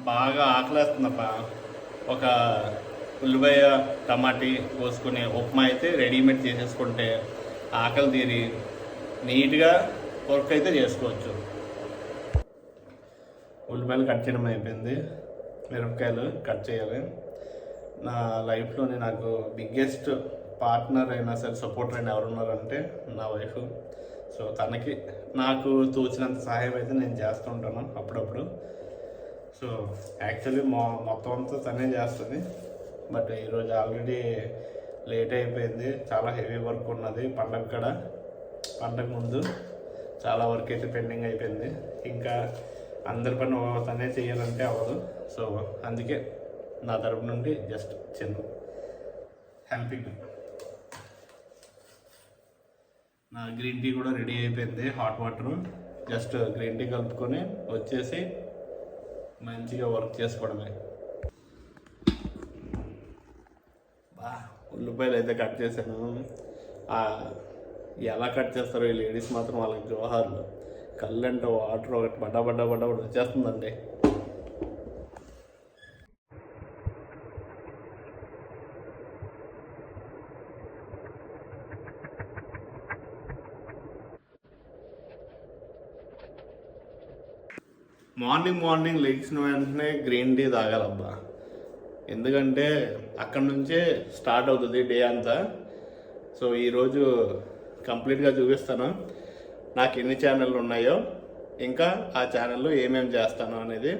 బాగా ఆకలేస్తుందప్ప. ఒక ఉల్లిపాయ టమాటీ పోసుకునే ఉప్మా అయితే రెడీమేడ్ చేసేసుకుంటే ఆకలి తీరి నీట్గా వర్క్ అయితే చేసుకోవచ్చు. ఉల్లిపాయలు కట్ చేయడం అయిపోయింది, మిరపకాయలు కట్ చేయాలి. నా లైఫ్లోనే నాకు బిగ్గెస్ట్ పార్ట్నర్ అయినా సరే సపోర్టర్ అయినా ఎవరున్నారంటే నా వైఫ్. సో తనకి నాకు తోచినంత సహాయం అయితే నేను చేస్తూ ఉంటాను అప్పుడప్పుడు. సో యాక్చువల్లీ మొత్తం అంతా తనే చేస్తుంది. బట్ ఈరోజు ఆల్రెడీ లేట్ అయిపోయింది, చాలా హెవీ వర్క్ ఉన్నది. పండగ ముందు చాలా వర్క్ అయితే పెండింగ్ అయిపోయింది. ఇంకా అందరి పని తనే చేయాలంటే అవ్వదు. సో అందుకే నా తరపు నుండి జస్ట్ చిన్న హెల్పింగ్. నా గ్రీన్ టీ కూడా రెడీ అయిపోయింది, hot water. Just green tea కలుపుకొని వచ్చేసి మంచిగా వర్క్ చేసుకోవడమే. ఉల్లిపాయలు అయితే కట్ చేశాను. ఎలా కట్ చేస్తారో ఈ లేడీస్ మాత్రం వాళ్ళకి జోహార్లు. కళ్ళు అంటే వాటర్ ఒకటి బడ్డ వచ్చేస్తుందండి. మార్నింగ్ లెగిసిన వెంటనే గ్రీన్ టీ తాగాలబ్బా. ఎందుకంటే అక్కడ నుంచే స్టార్ట్ అవుతుంది డే అంతా. సో ఈరోజు కంప్లీట్గా చూపిస్తాను నాకు ఎన్ని ఛానళ్ళు ఉన్నాయో, ఇంకా ఆ ఛానల్లో ఏమేమి చేస్తాను అనేది.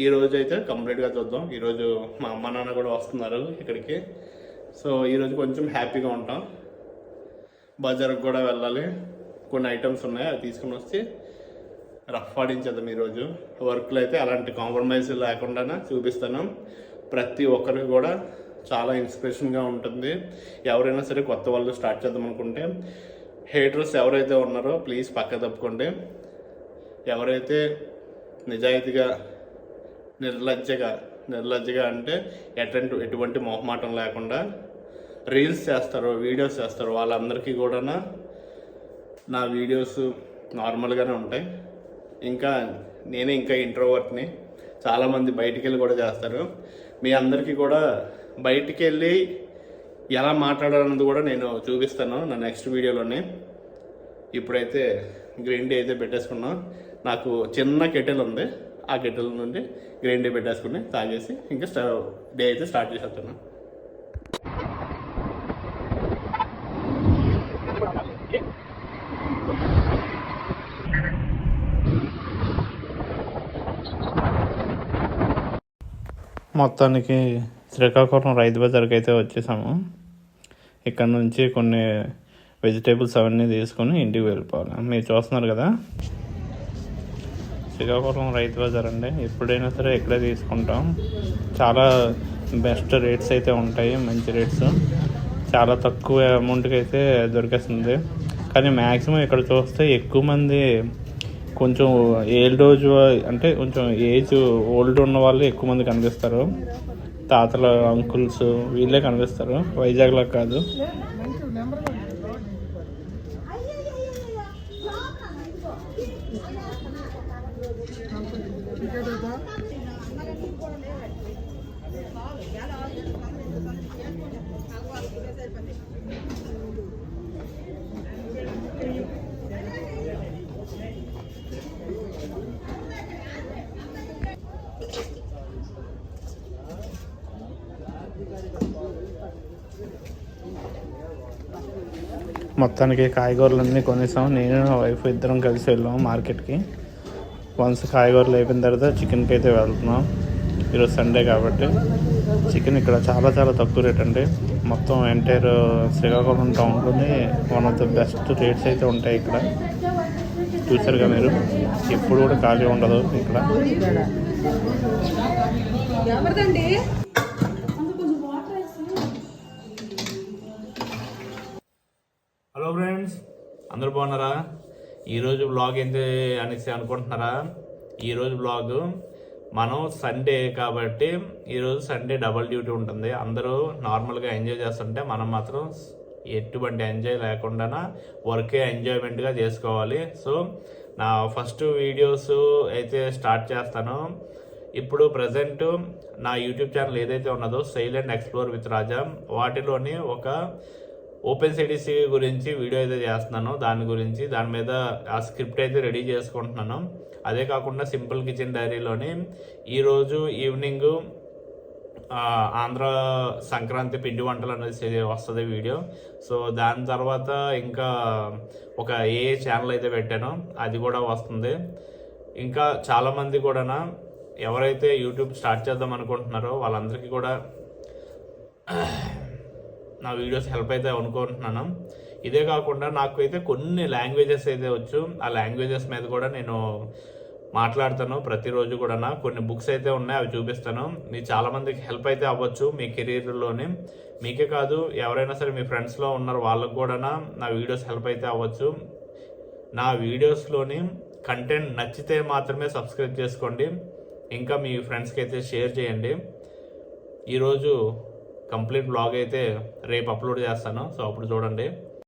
ఈరోజు అయితే కంప్లీట్గా చూద్దాం. ఈరోజు మా అమ్మ నాన్న కూడా వస్తున్నారు ఇక్కడికి. సో ఈరోజు కొంచెం హ్యాపీగా ఉంటాం. బజార్కి కూడా వెళ్ళాలి, కొన్ని ఐటమ్స్ ఉన్నాయి, అవి తీసుకుని వచ్చి రఫ్ ఆడించేద్దాం. ఈరోజు వర్క్లో అయితే అలాంటి కాంప్రమైజ్ లేకుండా చూపిస్తాను. ప్రతి ఒక్కరికి కూడా చాలా ఇన్స్పిరేషన్గా ఉంటుంది. ఎవరైనా సరే కొత్త వాళ్ళు స్టార్ట్ చేద్దాం అనుకుంటే, హేటర్స్ ఎవరైతే ఉన్నారో ప్లీజ్ పక్క తప్పుకోండి. ఎవరైతే నిజాయితీగా నిర్లజ్జగా అంటే ఎటువంటి మొహమాటం లేకుండా రీల్స్ చేస్తారో వీడియోస్ చేస్తారో వాళ్ళందరికీ కూడా నా వీడియోస్ నార్మల్గానే ఉంటాయి. నేనే ఇంకా ఇంట్రోవర్ట్ని. చాలామంది బయటికి వెళ్ళి కూడా చేస్తారు. మీ అందరికీ కూడా బయటికి వెళ్ళి ఎలా మాట్లాడాలన్నది కూడా నేను చూపిస్తాను నా నెక్స్ట్ వీడియోలోనే. ఇప్పుడైతే గ్రీన్ టీ అయితే పెట్టేసుకున్నాం. నాకు చిన్న కెటిల్ ఉంది, ఆ కెటిల్ నుండి గ్రీన్ టీ పెట్టేసుకుని తాగేసి ఇంకా డే అయితే స్టార్ట్ చేసేస్తున్నాను. మొత్తానికి శ్రీకాకుళం రైతు బజార్కి అయితే వచ్చేసాము. ఇక్కడ నుంచి కొన్ని వెజిటేబుల్స్ అవన్నీ తీసుకొని ఇంటికి వెళ్ళిపోవాలి. మీరు చూస్తున్నారు కదా, శ్రీకాకుళం రైతు బజార్ అండి. ఎప్పుడైనా సరే ఇక్కడే తీసుకుంటాం. చాలా బెస్ట్ రేట్స్ అయితే ఉంటాయి, మంచి రేట్స్. చాలా తక్కువ అమౌంట్కి అయితే దొరికేస్తుంది. కానీ మ్యాక్సిమం ఇక్కడ చూస్తే ఎక్కువ మంది కొంచెం అంటే కొంచెం ఏజ్ ఓల్డ్ ఉన్న వాళ్ళు ఎక్కువ మంది కనిపిస్తారు. తాతల అంకుల్స్ వీళ్ళే కనిపిస్తారు, వైజాగ్లో కాదు. మొత్తానికి కాయగూరలన్నీ కొనేసాం. నేను నా వైఫ్ ఇద్దరం కలిసి వెళ్ళాం మార్కెట్కి. వన్స్ కాయగూరలు అయిపోయిన తర్వాత చికెన్కి అయితే వెళ్తున్నాం. ఈరోజు సండే కాబట్టి చికెన్ ఇక్కడ చాలా తక్కువ రేట్ అండి. మొత్తం ఎంటైర్ శ్రీకాకుళం టౌన్లోనే one of the best rates అయితే ఉంటాయి ఇక్కడ. చూసారుగా మీరు, ఎప్పుడు కూడా ఖాళీ ఉండదు ఇక్కడ. హలో ఫ్రెండ్స్, అందరూ బాగున్నారా? ఈరోజు బ్లాగ్ ఏంటి అనేసి అనుకుంటున్నారా? ఈరోజు బ్లాగ్ మనం సండే కాబట్టి ఈరోజు సండే డబల్ డ్యూటీ ఉంటుంది. అందరూ నార్మల్గా ఎంజాయ్ చేస్తుంటే మనం మాత్రం ఎటువంటి ఎంజాయ్ లేకుండా వర్కే ఎంజాయ్మెంట్గా చేసుకోవాలి. సో నా ఫస్ట్ వీడియోస్ అయితే స్టార్ట్ చేస్తాను. ఇప్పుడు ప్రజెంట్ నా యూట్యూబ్ ఛానల్ ఏదైతే ఉన్నదో సైల్ అండ్ ఎక్స్ప్లోర్ విత్ రాజా, వాటిలోని ఒక ఓపెన్ సిటీసీ గురించి వీడియో అయితే చేస్తున్నాను. దాని మీద ఆ స్క్రిప్ట్ అయితే రెడీ చేసుకుంటున్నాను. అదే కాకుండా సింపుల్ కిచెన్ డైరీలోని ఈరోజు ఈవినింగ్ ఆంధ్ర సంక్రాంతి పిండి వంటలు అనేది వస్తుంది వీడియో. సో దాని తర్వాత ఇంకా ఒక ఏ ఛానల్ అయితే పెట్టానో అది కూడా వస్తుంది. ఇంకా చాలామంది కూడా ఎవరైతే యూట్యూబ్ స్టార్ట్ చేద్దాం అనుకుంటున్నారో వాళ్ళందరికీ కూడా నా వీడియోస్ హెల్ప్ అయితే అనుకుంటున్నాను. ఇదే కాకుండా నాకు అయితే కొన్ని లాంగ్వేజెస్ అయితే వచ్చు. ఆ లాంగ్వేజెస్ మీద కూడా నేను మాట్లాడతాను ప్రతిరోజు కూడా. కొన్ని బుక్స్ అయితే ఉన్నాయి, అవి చూపిస్తాను. మీకు చాలామందికి హెల్ప్ అయితే అవ్వచ్చు మీ కెరీర్లోని. మీకే కాదు, ఎవరైనా సరే మీ ఫ్రెండ్స్లో ఉన్నారు వాళ్ళకు కూడా నా వీడియోస్ హెల్ప్ అయితే అవ్వచ్చు. నా వీడియోస్లోని కంటెంట్ నచ్చితే మాత్రమే సబ్స్క్రైబ్ చేసుకోండి, ఇంకా మీ ఫ్రెండ్స్కి అయితే షేర్ చేయండి. ఈరోజు కంప్లీట్ బ్లాగ్ అయితే రేపు అప్లోడ్ చేస్తాను, సో అప్పుడు చూడండి.